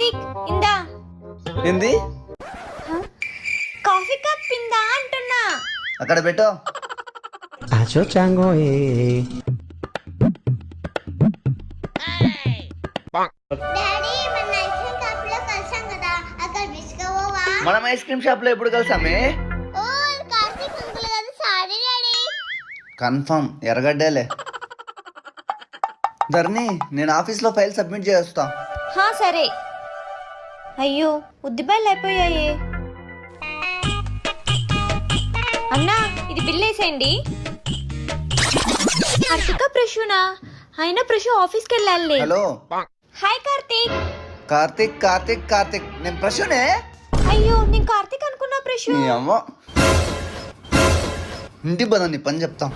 కార్తీక్ ఇందా. ఏంది? Coffee cup ఇందా అంటున్నా. అక్కడ పెట్టు. Acho chango డాడీ మన ఐస్ క్రీమ్ షాప్ లో కలిసాం కదా, అక్కడ తీసుకోవా? మనం ఐస్ క్రీమ్ షాప్ లో ఎప్పుడు కలిసామే? ఓ కార్తీక్ అంకుల్ కదా, సారీ డాడీ. కన్ఫర్మ్ ఎర్రగడ్డలే. ధర్ని, నేను ఆఫీస్లో ఫైల్ సబ్మిట్ చేస్తా. హా సరే. అయ్యో ఉద్దిపాయలు అయిపోయాయి. అన్నా ఇది బిల్ వేసేయండి. కార్తిక ప్రశునా? అయినా ప్రశు ఆఫీస్కి వెళ్ళాలి. హలో. హాయ్ కార్తీక్. కార్తిక్ కార్తిక్ కార్తిక్, నేను ప్రశ్నే. అయ్యో నేను కార్తీక్ అనుకున్నా ప్రశు. నీ అమ్మ. ఇంటి పదండి, పని చెప్తాం.